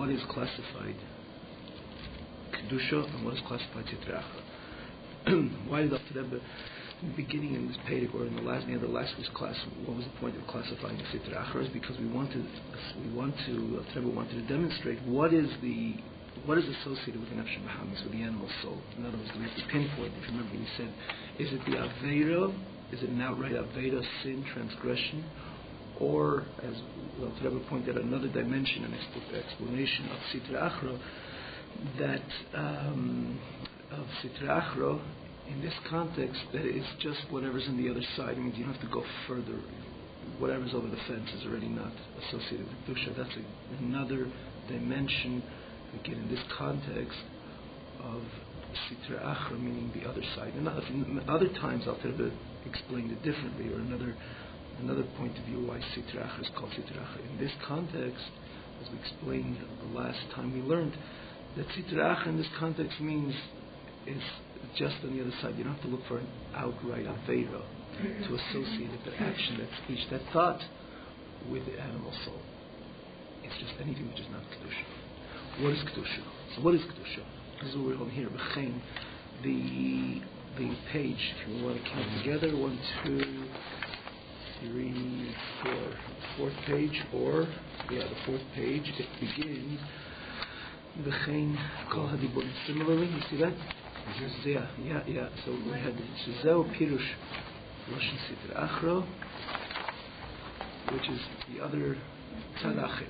what is classified Kedusha and what is classified Sitra Achra. Why did the Rebbe, in the beginning in this Perek, or in the last week's class, what was the point of classifying the Sitra Achra? Is because the Rebbe wanted to demonstrate what is associated with the Nefesh Bahamis, with the animal soul. In other words, we have to pinpoint. If you remember, he said, is it the Aveira? Is it an outright Aveira, sin, transgression? Or, as the Rebbe pointed out, another dimension, an explanation of Sitra Achra, that of Sitra Achra, in this context, that is just whatever's on the other side. It means you don't have to go further. Whatever's over the fence is already not associated with Kedusha. That's another dimension, again, in this context, of Sitra Achra, meaning the other side. And other times, I'll tell you, explained it differently, or another point of view why Sitra Achra is called Sitra Achra. In this context, as we explained the last time we learned, that Sitra Achra in this context means is just on the other side. You don't have to look for an outright Aveira to associate it, that action, that speech, that thought with the animal soul. It's just anything which is not Kedusha. What is Kedusha? So what is Kedusha? This is what we're on here. B'chein, the page, if you want to count together, 1, 2, 3, 4. Fourth page, the fourth page, it begins B'chein Kol HaDibur. Similarly, you see that? Yeah. So we had Shezeu Pirush Lashon Sitra Achra, which is the other Tzad Acher.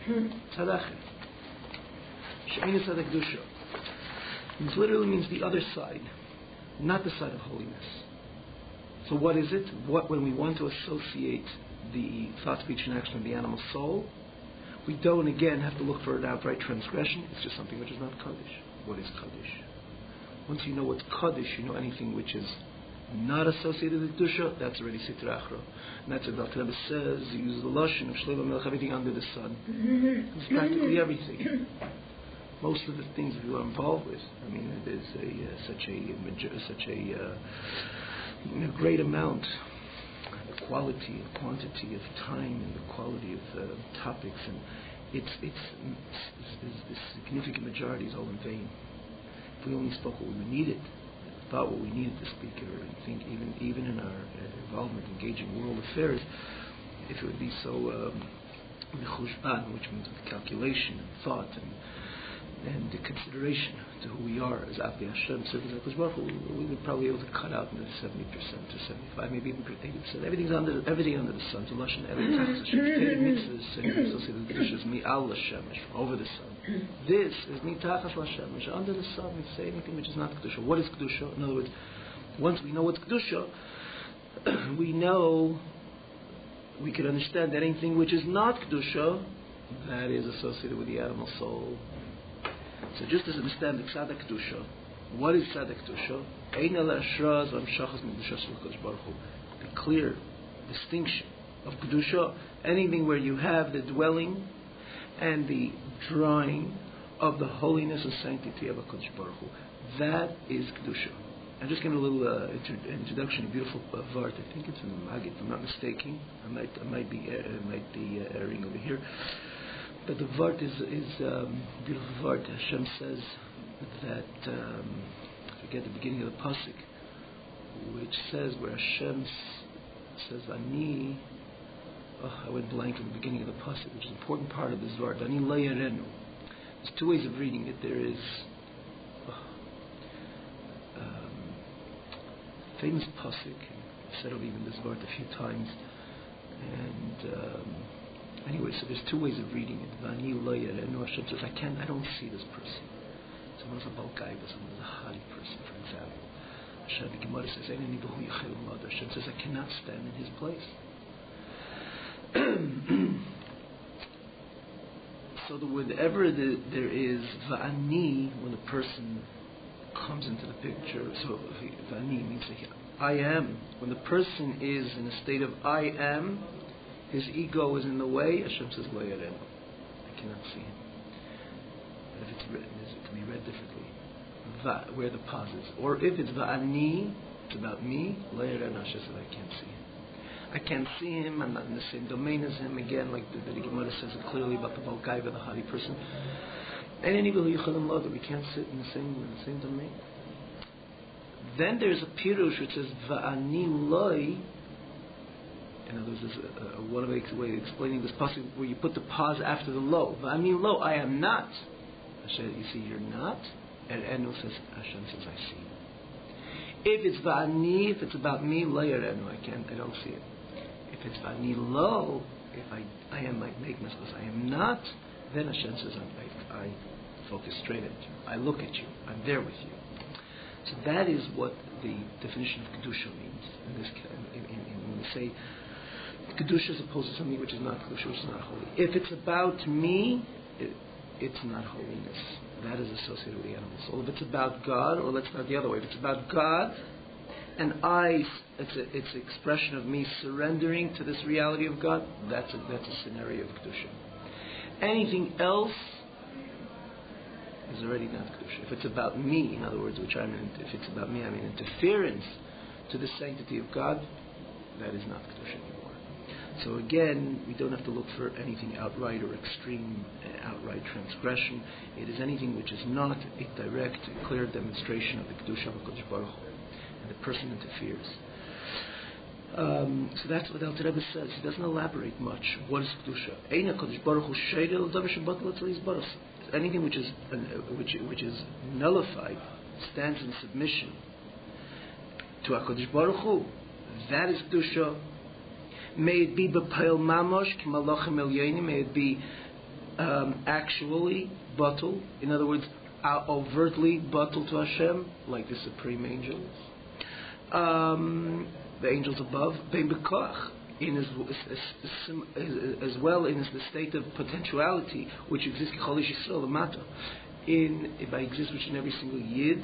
She'ein Tzad Kedusha. It literally means the other side, not the side of holiness. So what is it? When we want to associate the thought, speech, and action of the animal soul, we don't again have to look for an outright transgression. It's just something which is not Kaddish. What is Kaddish? Once you know what's Kaddish, you know anything which is not associated with Kedusha, that's already Sitra Achra. And that's what Dr. Rebbe says, he uses the Lashon of Shlomo Melech, everything under the sun. It's practically everything. Most of the things you are involved with. I mean, there's such a great amount, the quality and quantity of time and the quality of topics, and it's the significant majority is all in vain. If we only spoke what we needed, thought what we needed to speak, or think even in our involvement, engaging world affairs, if it would be so mechushban, which means with calculation and thought and the consideration to who we are as Abdi Hashem, serving HaKadosh Baruch Hu, we would probably be able to cut out into 70% or 75%, maybe even 80%. Everything under the sun. To Lashon every taxes, mitzvahs, and associated with Kedusha is mi'al l'shemesh, over the sun. This is mitachas l'shemesh, under the sun. We say anything which is not Kedusha. What is Kedusha? In other words, once we know what's Kedusha, we know, we can understand that anything which is not Kedusha, that is associated with the animal soul. So just as understand the Tzaddik Kedusha, what is Tzaddik Kedusha? Ein el Ashraz v'amshachas miKedushas HaKadosh Baruch Hu. The clear distinction of Kedusha, anything where you have the dwelling and the drawing of the holiness and sanctity of HaKadosh Baruch Hu. That is Kedusha. I'm just giving a little introduction, a beautiful vart. I think it's in the Maggid, if I'm not mistaken. I might be erring over here. But the Vart is beautiful Vart. Hashem says that, I forget the beginning of the Pasuk, which says, where Hashem says, Ani, I went blank in the beginning of the Pasuk, which is an important part of this Vart. Ani Layarenu. There's two ways of reading it. There is famous Pasuk, I've said of even this Vart a few times, and anyway, so there's two ways of reading it. Vani loyer, and Hashem says, I don't see this person. Someone's a balkaiba, someone's a hali person, for example. Hashem, the Gemara says, Hashem says, I cannot stand in his place. So whenever there is va'ani, when a person comes into the picture, so va'ani means I am. When the person is in a state of I am, his ego is in the way, Hashem says, Lo yarenu. I cannot see him. But if it's written, it can be read differently. Where the pause is. Or if it's va'ani, it's about me, Lo yarenu, Hashem says, I can't see him. I can't see him, I'm not in the same domain as him. Again, like the Gemara says it clearly about the Balkaiva, the Hadi person. And any will yichalim lo, that we can't sit in the same domain. Then there's a pirush which says va'ani loi. In other words, there's one way of explaining this passage where you put the pause after the lo. Va'ani lo, I am not. Hashem, you see, you're not. And Enu says, Hashem says, I see. If it's va'ani, if it's about me, lo yarenu, I don't see it. If it's va'ani lo, if I am, I make mistakes, I am not, then Hashem says, I focus straight at you. I look at you. I'm there with you. So that is what the definition of Kedusha means. In this, when we say Kedusha is opposed to something which is not Kedusha, which is not holy. If it's about me, it's not holiness. That is associated with the animal soul. If it's about God, or let's start the other way. If it's about God, and it's an expression of me surrendering to this reality of God, that's a scenario of Kedusha. Anything else is already not Kedusha. If it's about me, in other words, if it's about me, I mean interference to the sanctity of God, that is not Kedusha anymore. So again, we don't have to look for anything outright or extreme, outright transgression. It is anything which is not a direct, clear demonstration of the Kedusha of HaKadosh Baruch Hu, and the person interferes. So that's what Alter Rebbe says. He doesn't elaborate much. What is Kedusha? Ein HaKadosh Baruch Hu sheidel davar shebatel etzel yizbaros. Anything which is nullified stands in submission to HaKadosh Baruch Hu. That is Kedusha. May it be b'peil mamosh k'malachim elyonim. May it be actually batul. In other words, overtly batul to Hashem, like the supreme angels, the angels above. Bein b'koach, as well in the state of potentiality which exists k'cholish Yisrael l'mata. If I exist which in every single yid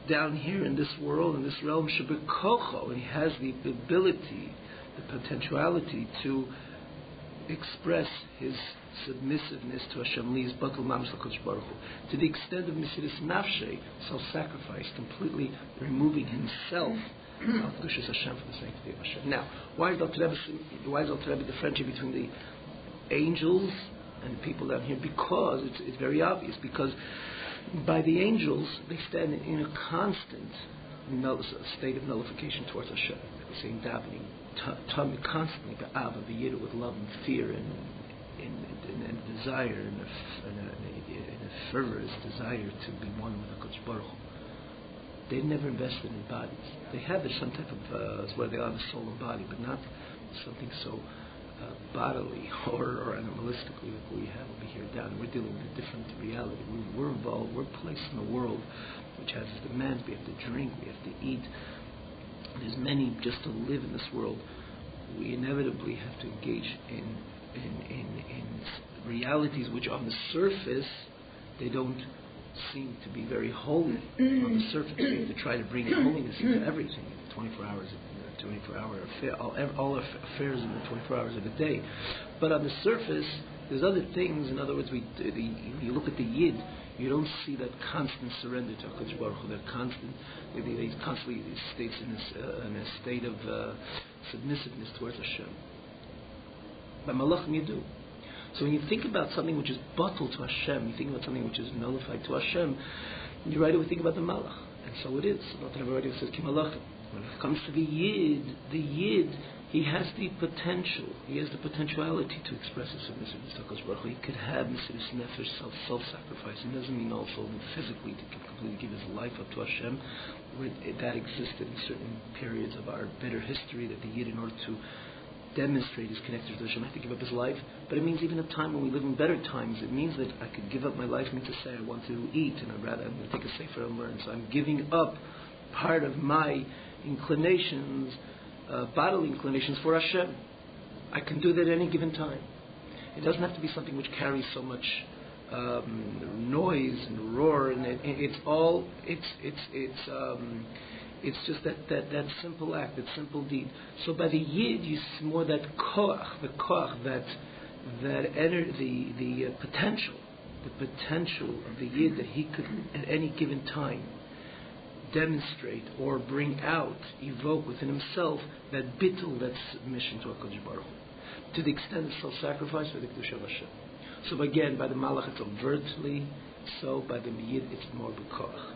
down here in this world, in this realm, shebekocho, and he has the ability, the potentiality to express his submissiveness to Hashem, li's batul mamish l'kodesh baruch Hu, to the extent of mesiras nafshe, self-sacrifice, completely removing himself of Kedushas Hashem for the sanctity of Hashem. Now, why is Alter Rebbe differentiate between the angels and the people down here? Because it's very obvious. Because by the angels, they stand in a constant state of nullification towards Hashem. We're saying davening, constantly be'ava, b'yidah, with love and fear and desire and a fervorous desire to be one with HaKadosh Baruch Hu. They never invested in bodies. They have some type of where they have a soul and body, but not something so bodily or animalistically like we have over here down. We're dealing with a different reality. We're involved. We're placed in a world which has demands. We have to drink. We have to eat. There's many just to live in this world. We inevitably have to engage in realities which on the surface they don't seem to be very holy. On the surface, we have to try to bring holiness into everything. 24 hours, 24-hour affair, all affairs in the 24 hours of the day. But on the surface, there's other things. In other words, you look at the Yid, you don't see that constant surrender to HaKadosh Baruch Hu, that constant, he constantly stays in a state of submissiveness towards Hashem. By Malachim you do. So when you think about something which is batul to Hashem, you think about something which is nullified to Hashem, you right away think about the Malach. And so it is. Alter Rebbe already says, Ki Malachim. When it comes to the Yid, he has the potential, he has the potentiality to express his submissiveness to HaKadosh Baruch Hu. He could have mesiras nefesh, self-sacrifice. It doesn't mean also physically to completely give his life up to Hashem. That existed in certain periods of our bitter history, that the Yid, in order to demonstrate his connection to Hashem, I have to give up his life. But it means even a time when we live in better times, it means that I could give up my life. It means to say I want to eat, and I'm going to take a sefer and learn. So I'm giving up part of my inclinations, bodily inclinations for Hashem. I can do that at any given time. It doesn't have to be something which carries so much noise and roar, and it's just that simple act, that simple deed. So by the Yid, you see more that koach, the potential of the Yid, that he could at any given time demonstrate or bring out, evoke within himself that bittul, that submission to HaKadosh Baruch Hu, to the extent of self-sacrifice for the Kedusha of Hashem. So again, by the Malach, it's overtly So by the Yid, it's more B'koach.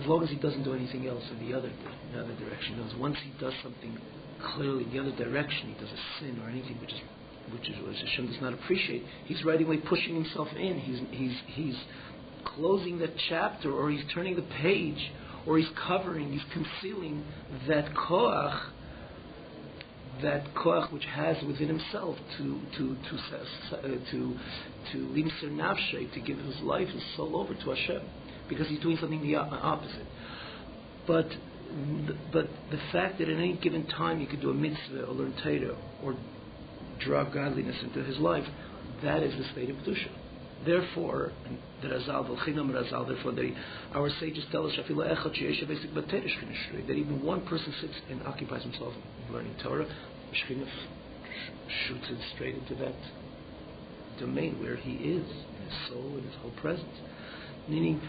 As long as he doesn't do anything else in the other direction. He knows once he does something clearly in the other direction, he does a sin or anything which Hashem does not appreciate, he's right away pushing himself in. He's closing that chapter, or he's turning the page, or he's covering, he's concealing that koach which has within himself to limser nafshe, to give his life, his soul over to Hashem, because he's doing something the opposite. But the fact that at any given time he could do a mitzvah or learn Torah or draw godliness into his life, that is the state of Kedusha. Therefore, the Razal, therefore our sages tell us that even one person sits and occupies himself in learning Torah, Shekhinah shoots it straight into that domain where he is, in his soul, in his whole presence. Meaning,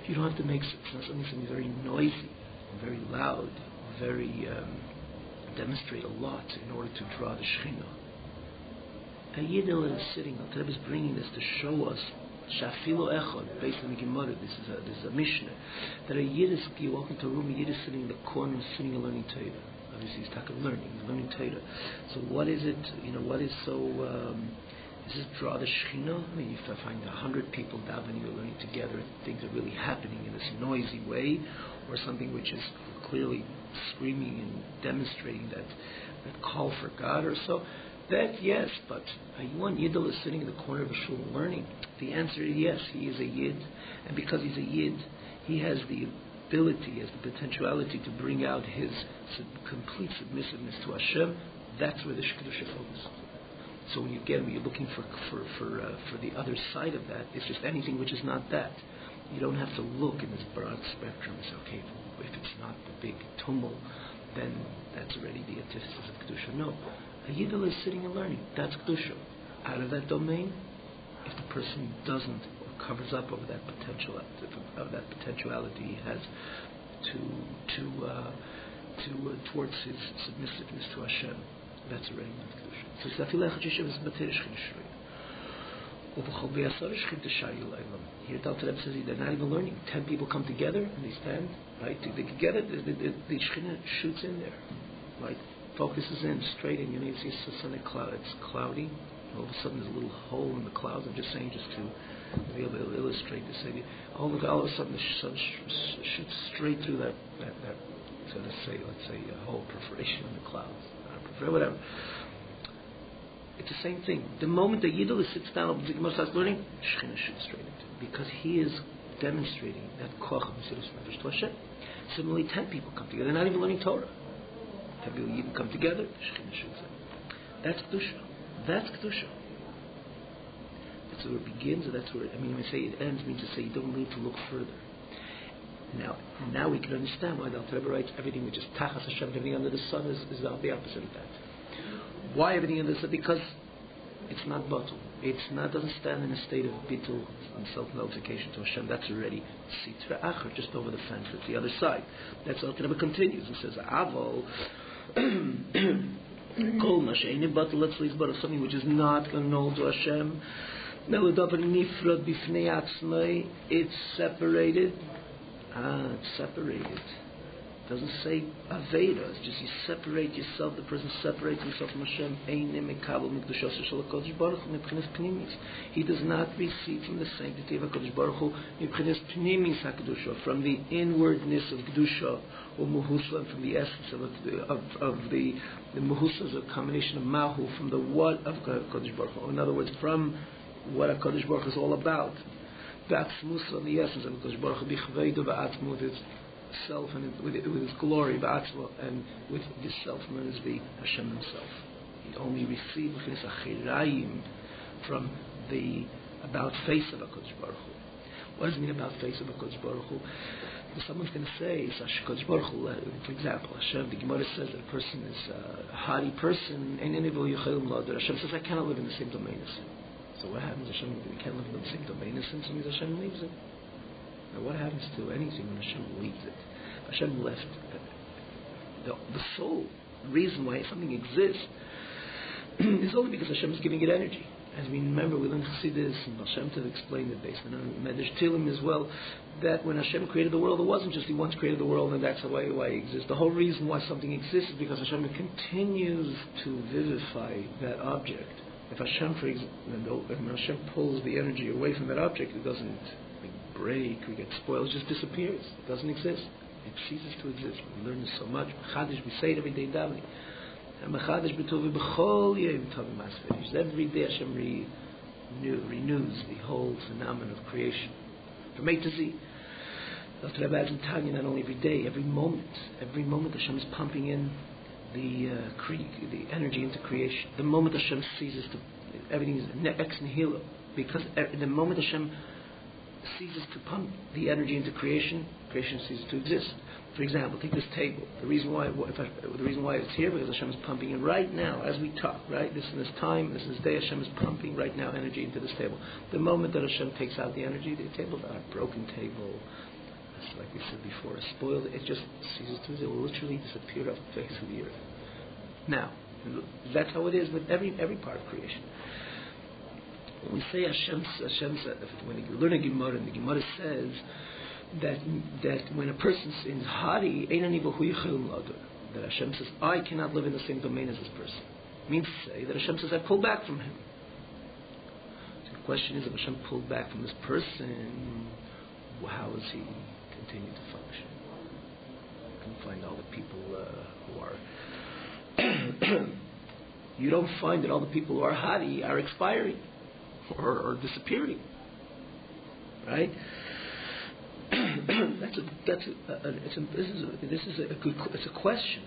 you don't have to make something very noisy, very loud, very demonstrate a lot in order to draw the Shekhinah. A Yidel is sitting, Al Rebbe is bringing this to show us, Shafilo Echad, based on the Gemara, this is a Mishnah, that a Yid is, you walk into a room, a Yid is sitting in the corner, sitting and learning Torah. Obviously he's talking learning Torah. So what is it, what is so, is this draw the Shekhinah? I mean, if I find 100 people davening or learning together, things are really happening in this noisy way, or something which is clearly screaming and demonstrating that call for God or so. That, yes, but one Yidel is sitting in the corner of a shul learning. The answer is yes, he is a Yid, and because he's a Yid, he has the ability, he has the potentiality to bring out his complete submissiveness to Hashem. That's where the Kedusha focuses. So when you're looking for the other side of that, it's just anything which is not that. You don't have to look in this broad spectrum and say, okay, if it's not the big tumult, then that's already the antithesis of Kedusha. No. A Yidel is sitting and learning. That's Kedusha. Out of that domain, if the person doesn't or covers up over that potential of that potentiality he has towards his submissiveness to Hashem, that's already not Kedusha. So Safilech Hashem is Materish Chinishroy. Here Dr. Rebbe says they're not even learning. 10 people come together and they stand, right? They together, the Shekhinah shoots in there, right? Focuses in straight in. You see the sun and cloud. It's cloudy. All of a sudden, there's a little hole in the clouds. I'm just saying, just to be able to illustrate this idea. All of a sudden, the sun shoots straight through that. So let's say a whole perforation in the clouds, whatever. It's the same thing. The moment the Yidel sits down, the Gemara starts learning, Shekhinah shoots straight into it, because he is demonstrating that koach of Mesiras Nefesh to Hashem. Similarly, 10 people come together. They're not even learning Torah. 10 people even come together, Shekhinah shoots in. That's Kedusha. That's Kedusha. That's where it begins, or that's where when I say it ends, means to say you don't need to look further. Now we can understand why the Alter Rebbe writes everything which is Tachas Hashem, everything under the sun is the opposite of that. Why everything under the sun? Because it's not batul. Doesn't stand in a state of bitul and self-nullification to Hashem. That's already sitra acher, just over the fence. It's the other side. That's how Alter Rebbe continues. He says, Avol kol masheini batul letzlis, but something which is not known to Hashem. Nifrad bifnei atzmai. It's separated. It's separated. It doesn't say Aveda. It's just you separate yourself. The person separates himself from Hashem. He does not receive from the sanctity of HaKadosh Baruch Hu from the inwardness of Kedusha or Muhusa, from the essence of the Muhusa is a combination of Mahu, from the what of HaKadosh Baruch Hu. In other words, from what HaKadosh Baruch Hu is all about. Ba'atzmus, from the essence of HaKadosh Baruch Hu, Bichveidu ba'atzmu, his self and with his glory, ba'atzmu, and with his self known as the Hashem himself. He only receives his achirayim from the about face of HaKadosh Baruch Hu. What does it mean about face of HaKadosh Baruch Hu? Someone's going to say, HaKadosh Baruch Hu, for example, Hashem, the Gemara says that a person is a haughty person, and Hashem says, I cannot live in the same domain as him. So what happens? Hashem can't live in the same domain as him, so means Hashem leaves it. Now what happens to anything when Hashem leaves it? Hashem left the sole reason why something exists is only because Hashem is giving it energy. As we remember, we learned Chassidus, and Hashem to explain it based on Medrash Tilim as well, that when Hashem created the world, it wasn't just He once created the world and that's why it exists. The whole reason why something exists is because Hashem continues to vivify that object. If Hashem, for example, when Hashem pulls the energy away from that object, it doesn't break or get spoiled, it just disappears. It doesn't exist. It ceases to exist. We learn this so much. We say it every day davening. Every day Hashem renews the whole phenomenon of creation. From A to Z. Dr. Rebbe adds in Tanya, not only every day, every moment Hashem is pumping in the energy into creation. The moment Hashem ceases to, everything is ex nihilo, because the moment Hashem ceases to pump the energy into creation, creation ceases to exist. For example, take this table. The reason why it's here because Hashem is pumping in right now as we talk. Right, this time, this day, Hashem is pumping right now energy into this table. The moment that Hashem takes out the energy, the table's not a broken table. It's like we said before, spoiled. It just ceases to exist. It will literally disappear off the face of the earth. Now, that's how it is with every part of creation. When we say Hashem's when you learn a Gemara, and the Gemara says that when a person's in Hari, that Hashem says, I cannot live in the same domain as this person. It means to say that Hashem says, I pull back from him. So the question is, if Hashem pulled back from this person, how does he continue to function? You can find all the people who are... you don't find that all the people who are Hari are expiring or disappearing. Right? It's a question.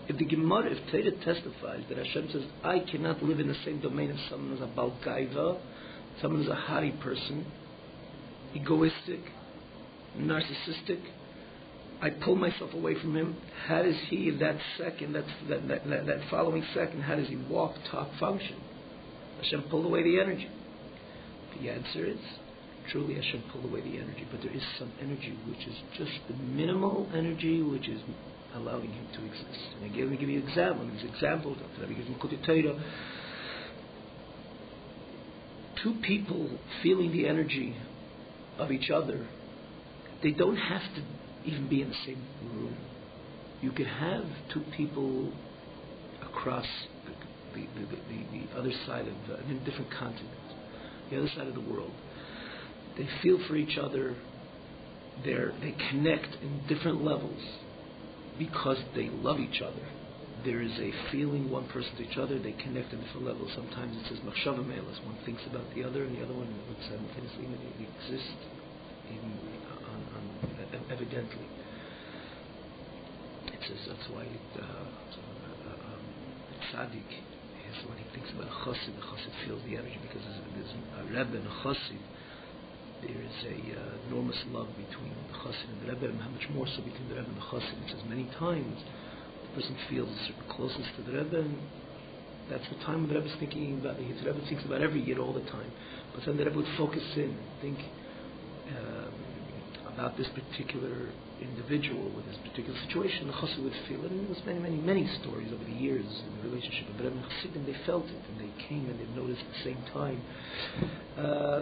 If the Gemara, if Torah testifies that Hashem says, I cannot live in the same domain as someone who's a Baal Gaiva, someone who's a Hari person, egoistic, narcissistic, I pull myself away from him. How does he, in that second, that following second, how does he walk, talk, function? Hashem pulled away the energy. The answer is, truly Hashem pulled away the energy, but there is some energy which is just the minimal energy which is allowing him to exist. And again, let me give you an example. This example that we give in Kutei Torah. Two people feeling the energy of each other, they don't have to even be in the same room. You could have two people across the other side of in different continents, the other side of the world. They feel for each other. They connect in different levels because they love each other. There is a feeling, one person to each other. They connect at different levels. Sometimes it says machshava me'elas. One thinks about the other, and the other one would simultaneously exist, evidently. It says that's why tzaddik is when he thinks about a chassid. The chassid feels the energy because there's a rebbe and a chassid. There is a enormous love between the chassid and the rebbe, and how much more so between the rebbe and the chassid. It says many times the person feels a certain closeness to the rebbe, and that's the time when the rebbe is thinking about it. The rebbe thinks about every yid all the time, but then the rebbe would focus in and think about this particular individual with this particular situation. The chassid would feel it, and there was many stories over the years in the relationship of the rebbe and chassid, and they felt it, and they came and they noticed at the same time.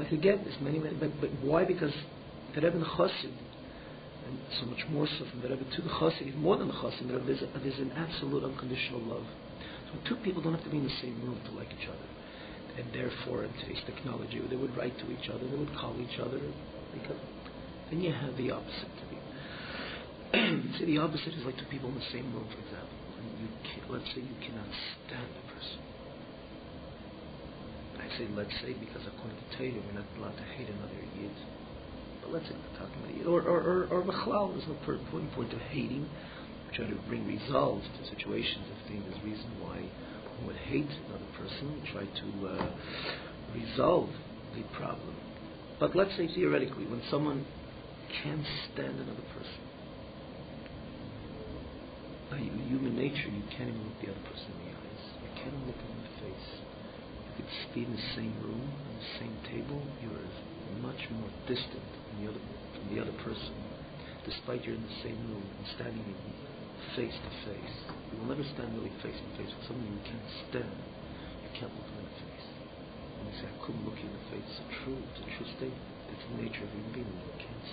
Again, there's many, but why? Because the rebbe and the chassid, and so much more so from the rebbe to the chassid, even more than the chassid, there's an absolute unconditional love. So two people don't have to be in the same room to like each other, and therefore in today's technology, they would write to each other, they would call each other, because then you have the opposite to be. See, the opposite is like two people in the same room, for example. And let's say you cannot stand a person. I say let's say because according to Torah, we're not allowed to hate another yid. But let's say we're talking about a yid. Or Bechlal, there's no point of hating. We try to bring resolve to situations if there's reason why one would hate another person. We try to resolve the problem. But let's say theoretically, when someone can't stand another person, by human nature, you can't even look the other person in the eyes. You can't even look them in the face. You could be in the same room, on the same table, you're much more distant from the other person, despite you're in the same room and standing face to face. You will never stand really face to face with someone you can't stand. You can't look them in the face. And You say, I couldn't look you in the face. It's a true state. It's the nature of human being. You can't.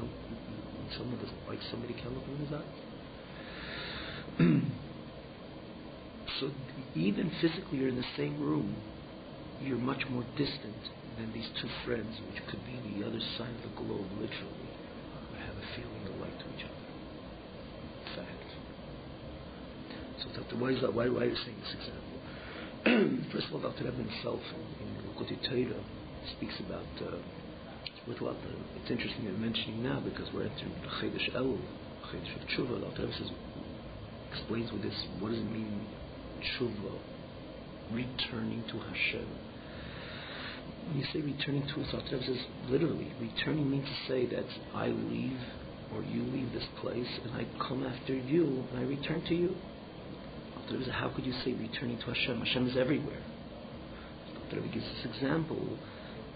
When someone doesn't like somebody, can't look in his eyes. So even physically, you're in the same room. You're much more distant than these two friends, which could be the other side of the globe, literally, would have a feeling alike to each other. Fact. So why are you saying this example? First of all, Dr. Rebbe himself in Likutei Torah speaks about it's interesting you're mentioning now because we're entering the Chedesh Elul, Chedesh of Tshuva. Dr. Rebbe explains with this, what does it mean, Tshuva, returning to Hashem? When you say returning to us, Dr. Rebbe says literally, returning means to say that I leave or you leave this place and I come after you and I return to you. Dr. Rebbe says, how could you say returning to Hashem? Hashem is everywhere. Dr. Rebbe gives this example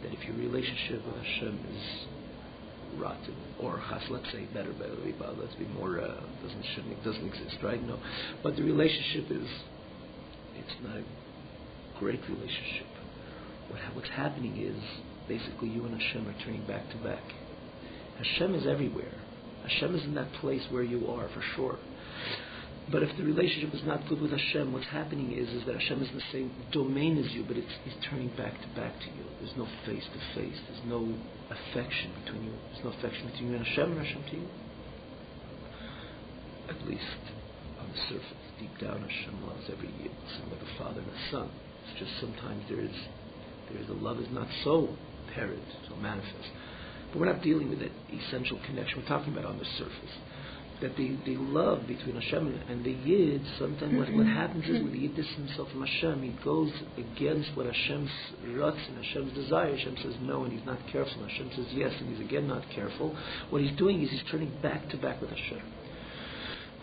that if your relationship with Hashem is rotten, or let's say better, let's be more, doesn't exist, right? No. But the relationship it's not a great relationship. What's happening is, basically you and Hashem are turning back to back. Hashem is everywhere. Hashem is in that place where you are, for sure. But if the relationship is not good with Hashem, what's happening is that Hashem is in the same domain as you, but He's turning back to you. There's no face to face. There's no affection between you. There's no affection between you and Hashem to you. At least on the surface, deep down, Hashem loves every yid, like a father and a son. It's just sometimes the love is not so apparent, so manifest. But we're not dealing with that essential connection. We're talking about on the surface. That the love between Hashem and the Yid, sometimes what happens is when the Yid distances himself from Hashem, he goes against what Hashem's ruts and Hashem's desire. Hashem says no, and he's not careful. And Hashem says yes, and he's again not careful. What he's doing is he's turning back to back with Hashem.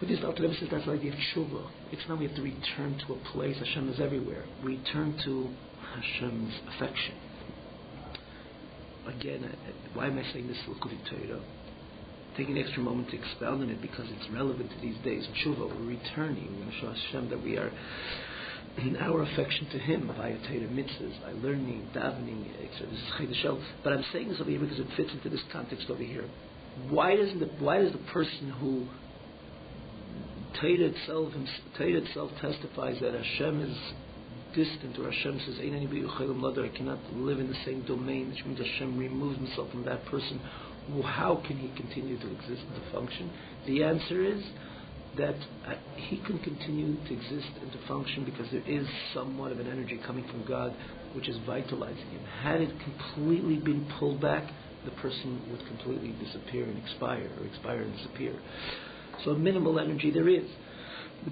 With this, Dr. Rebbe says that's the idea of tshuva. It's not we have to return to a place. Hashem is everywhere. Return to Hashem's affection. Again, why am I saying this? Likutei Torah. Take an extra moment to expound on it because it's relevant to these days. Tshuva, we're returning. We're going to show Hashem that we are in our affection to Him via Torah mitzvahs, by learning, davening, etc. This is Chedesh Elul. But I'm saying this over here because it fits into this context over here. Why does the person who Torah itself testifies that Hashem is distant, or Hashem says, I cannot live in the same domain, which means Hashem removes himself from that person. How can he continue to exist and to function? The answer is that he can continue to exist and to function because there is somewhat of an energy coming from God which is vitalizing him. Had it completely been pulled back, the person would completely disappear and expire, or expire and disappear. So minimal energy there is.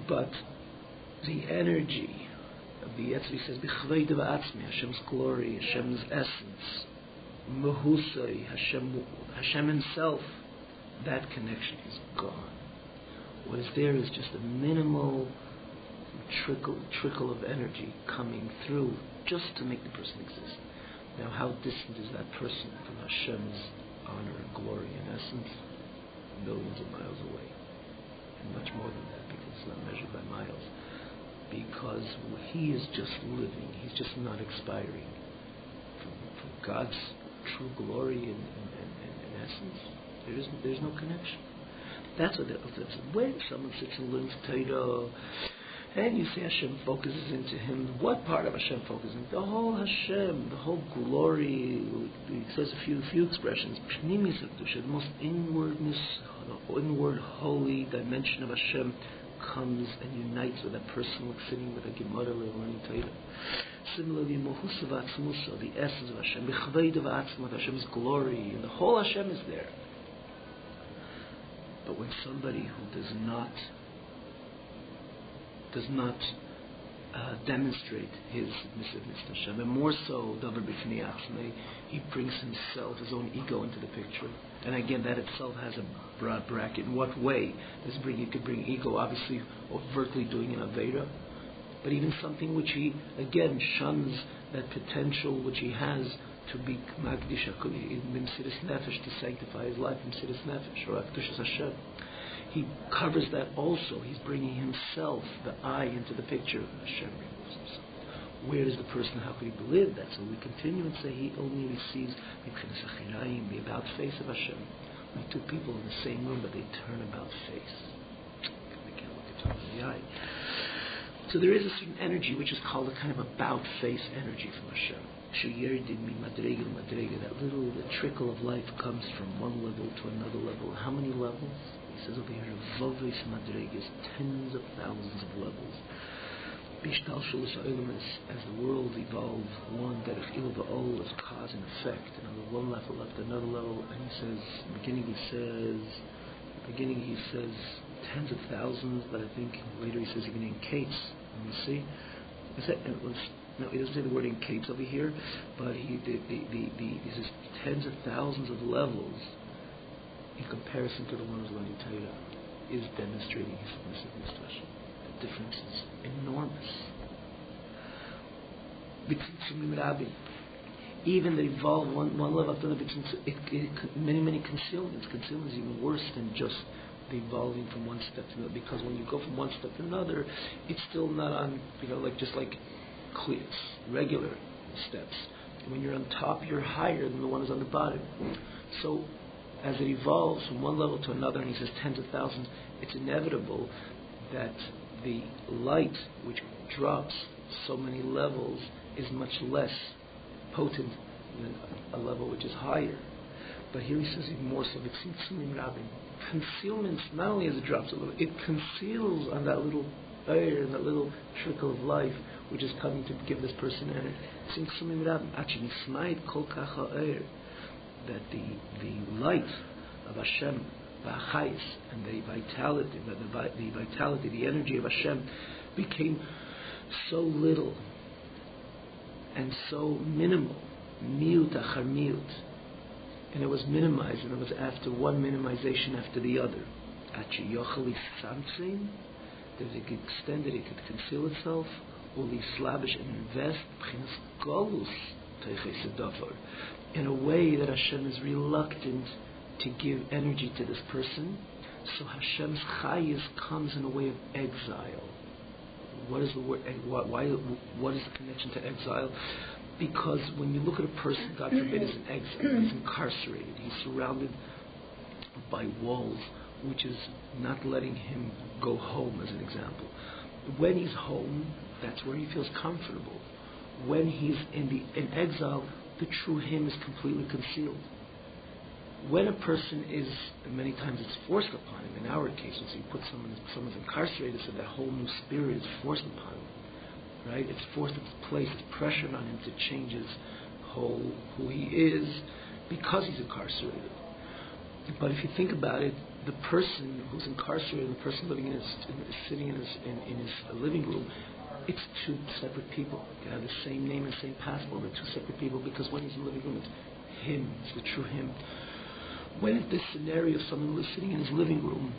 But the energy of the Yetzirah, he says, B'chvei V'atzmi, Hashem's glory, Hashem's essence, Mehusay, Hashem himself, that connection is gone. What is there is just a minimal trickle of energy coming through just to make the person exist. Now, how distant is that person from Hashem's honor and glory and essence? Millions of miles away. And much more than that, because it's not measured by miles. Because he is just living, he's just not expiring. From God's true glory and essence, there's no connection. That's what that's when someone sits and learns Torah, and you say Hashem focuses into him. What part of Hashem focuses into? The whole Hashem, the whole glory. He says a few expressions. Pnimis HaKdusha, the most inward holy dimension of Hashem comes and unites with that person sitting with a Gemara learning Torah. Similarly, Mohusa V'atzmusa, the essence of Hashem, B'chvei V'atzma, Hashem's glory, and the whole Hashem is there. But when somebody who does not demonstrate his submissiveness to Hashem, and more so, Davar B'fnei Atzmei, he brings himself, his own ego into the picture. And again, that itself has a broad bracket. In what way? You could bring ego, obviously, overtly doing an Avera, but even something which he, again, shuns that potential which he has to be Magdish Mimsiris Nefesh, to sanctify his life, Mimsiris Nefesh, or Akdushas Hashem. He covers that also. He's bringing himself, the I, into the picture. Hashem removes himself. Where is the person? How could he live that? So we continue and say he only receives the about face of Hashem. When two people in the same room, but they turn about face. They can't look each other in the eye. So there is a certain energy which is called a kind of about face energy from Hashem. That little trickle of life comes from one level to another level. How many levels? He says over here, Vovis Madregas, tens of thousands of levels. As the world evolved, one that is cause and effect, another one level up to another level, and he says, beginning he says tens of thousands, but I think later he says even in capes. Let me see. No, he doesn't say the word in capes over here, but he says tens of thousands of levels in comparison to the one who's learning Torah is demonstrating his submissiveness to Hashem. The difference is enormous. Even they evolve one level after another, many concealments. Concealment is even worse than just the evolving from one step to another, because when you go from one step to another, it's still not on, just like cleats, regular steps. When you're on top, you're higher than the one who's on the bottom. So as it evolves from one level to another, and he says tens of thousands, it's inevitable that the light which drops so many levels is much less potent than a level which is higher. But here he says even more so, concealments, not only as it drops a little, it conceals on that little air, that little trickle of life which is coming to give this person energy. That the light of Hashem, and the vitality, the energy of Hashem became so little and so minimal, miut achar miut, and it was minimized, and it was after one minimization after the other. That it could extend it could conceal itself, or slavish and invest in a way that Hashem is reluctant to give energy to this person. So Hashem's chayis comes in a way of exile. What is the word? Why? What is the connection to exile? Because when you look at a person, God forbid, is in exile, he's incarcerated, he's surrounded by walls, which is not letting him go home, as an example. When he's home, that's where he feels comfortable. When he's in exile, the true him is completely concealed. When a person is, and many times it's forced upon him, in our case, when you put someone's incarcerated, so that whole new spirit is forced upon him, right? It's forced into place, it's pressure on him to change his who he is, because he's incarcerated. But if you think about it, the person who's incarcerated, the person living sitting in his living room, it's two separate people. They have the same name and same passport, but two separate people, because when he's in the living room, it's him, it's the true him. When this scenario of someone who's sitting in his living room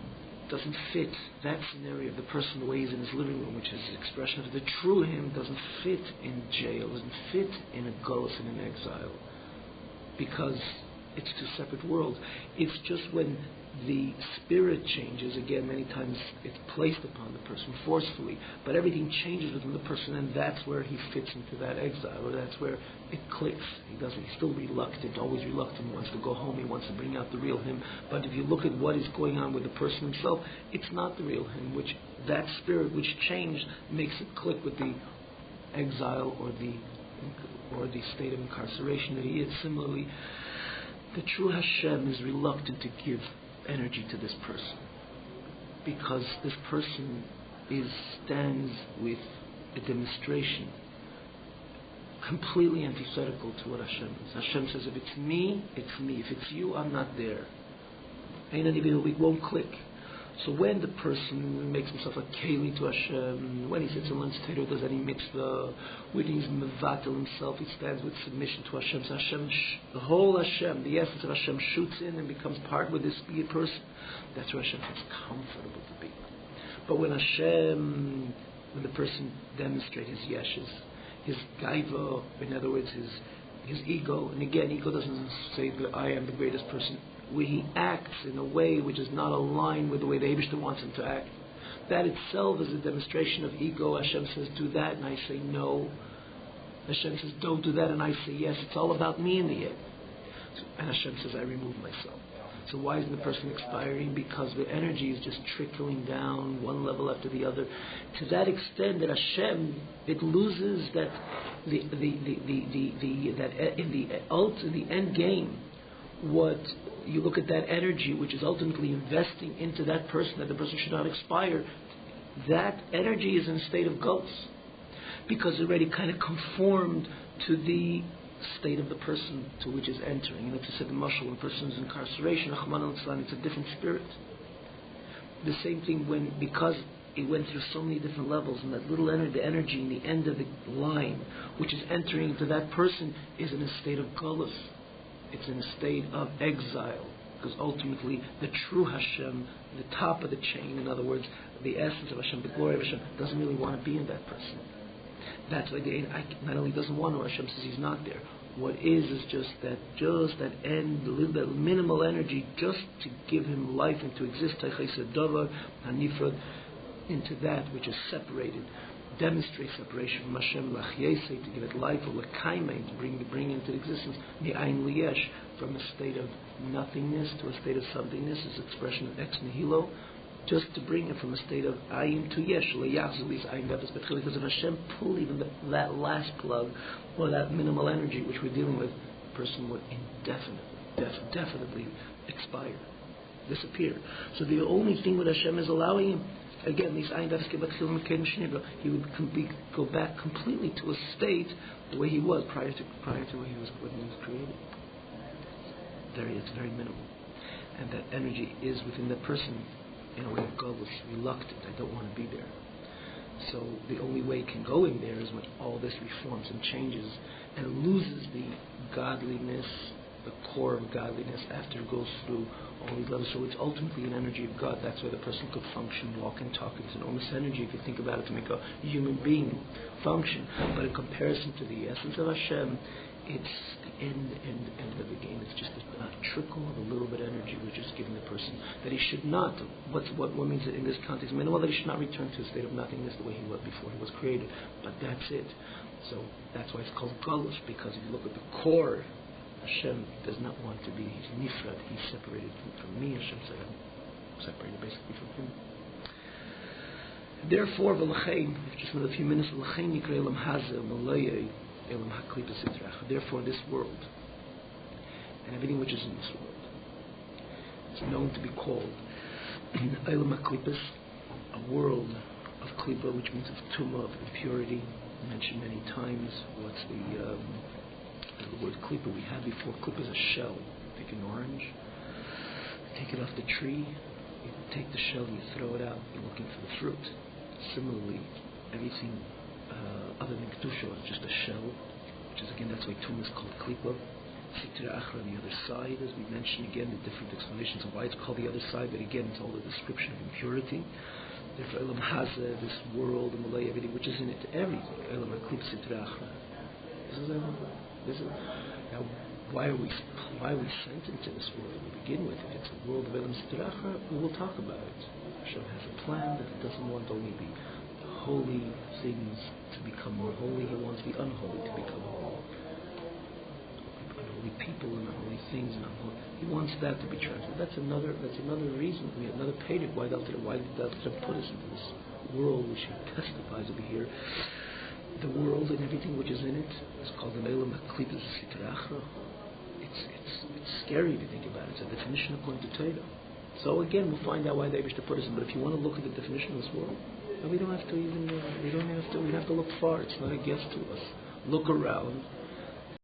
doesn't fit that scenario of the person the way he's in his living room, which is the expression of the true him, doesn't fit in jail, doesn't fit in a ghost and in exile, because it's two separate worlds. It's just when the spirit changes, again, many times it's placed upon the person forcefully, but everything changes within the person, and that's where he fits into that exile, or that's where it clicks. He's still reluctant, always reluctant. He wants to go home, he wants to bring out the real him. But if you look at what is going on with the person himself, it's not the real him, which that spirit which changed makes it click with the exile or the state of incarceration that he is. Similarly, the true Hashem is reluctant to give energy to this person, because this person stands with a demonstration completely antithetical to what Hashem is. Hashem says, if it's me, it's me. If it's you, I'm not there. It won't click. So when the person makes himself a keli to Hashem, when he sits and learns Torah, does any mitzvah, when he's mevatel himself, he stands with submission to Hashem. So Hashem, the whole Hashem, the essence of Hashem shoots in and becomes part with this be a person. That's where Hashem feels comfortable to be. But when the person demonstrates his yeshes, his gaiva, in other words, his ego, and again, ego doesn't say that I am the greatest person, where he acts in a way which is not aligned with the way the Eibishter wants him to act. That itself is a demonstration of ego. Hashem says, do that, and I say no. Hashem says, don't do that, and I say yes. It's all about me in the end. And Hashem says, I remove myself. So why isn't the person expiring? Because the energy is just trickling down one level after the other, to that extent that Hashem, it loses that in the end game, what you look at that energy, which is ultimately investing into that person, that the person should not expire. That energy is in a state of ghost, because it already kind of conformed to the state of the person to which is entering. And if you said the mashal, when a person is in incarceration, it's a different spirit. The same thing because it went through so many different levels, and that little energy, the energy in the end of the line, which is entering into that person, is in a state of galus. It's in a state of exile, because ultimately the true Hashem, the top of the chain, in other words, the essence of Hashem, the glory of Hashem, doesn't really want to be in that person. That's why not only doesn't want to, Hashem says he's not there. What is just that end, that minimal energy, just to give him life and to exist, into that which is separated, demonstrate separation from Hashem, to give it life, or l'kaimei, to bring into existence, mi'ayin liyesh, from a state of nothingness to a state of somethingness, is expression of ex nihilo, just to bring it from a state of ayin to yesh, le'yachzulis ayin v'efes betchil, because if Hashem pull even that last plug, or that minimal energy which we're dealing with, the person would definitely expire, disappear. So the only thing with Hashem is allowing him, again, these ayin v'efes betchil, he would go back completely to a state the way he was prior to when he was created. It's very minimal, and that energy is within the person in a way of galus, reluctant. I don't want to be there. So the only way it can go in there is when all this reforms and changes and loses the godliness, the core of godliness, after it goes through all these levels. So it's ultimately an energy of God. That's why the person could function, walk, and talk. It's enormous energy if you think about it, to make a human being function. But in comparison to the essence of Hashem, it's the end of the game. It's just a trickle of a little bit of energy which is giving the person that he should not. What means it in this context? I mean, well, that he should not return to a state of nothingness the way he was before he was created. But that's it. So that's why it's called galus, because if you look at the core, Hashem does not want to be. He's nifrad. He's separated from me. Hashem said, I'm separated basically from him. Therefore, just another few minutes, therefore this world and everything which is in this world is known to be called Eilam HaKlippos, a world of Klippa, which means of Tumah, of impurity, mentioned many times. What's the word Klippa we had before? Klippa is a shell. Take an orange, take it off the tree, you take the shell, you throw it out, you're looking for the fruit. Similarly, everything other than Kedusha is just a shell, which is, again, that's why Tumah is called Klippa. Sitra Achra on the other side, as we mentioned again, the different explanations of why it's called the other side, but again, it's all a description of impurity. Therefore, Elam Hazeh, this world, the Malay, everything which is in it, everything. Elam HaKlippos Sitra Achra. This is now, why are we sent into this world to begin with? If it's a world of Elam Sitra Achra, we will talk about it. Hashem has a plan that He doesn't want only the holy things to become more holy. He wants the unholy to become holy. Unholy people and unholy things and unholy. He wants that to be transferred. That's another reason. Another payment. Why did Hashem put us into this world, which He testifies over here? The world and everything which is in it is called the Eilam HaKlippos Sitra Achra. It's scary to think about it. It's a definition according to Torah. So again, we'll find out why they wish to put us in. But if you want to look at the definition of this world, we don't have to look far. It's not a guess to us. Look around.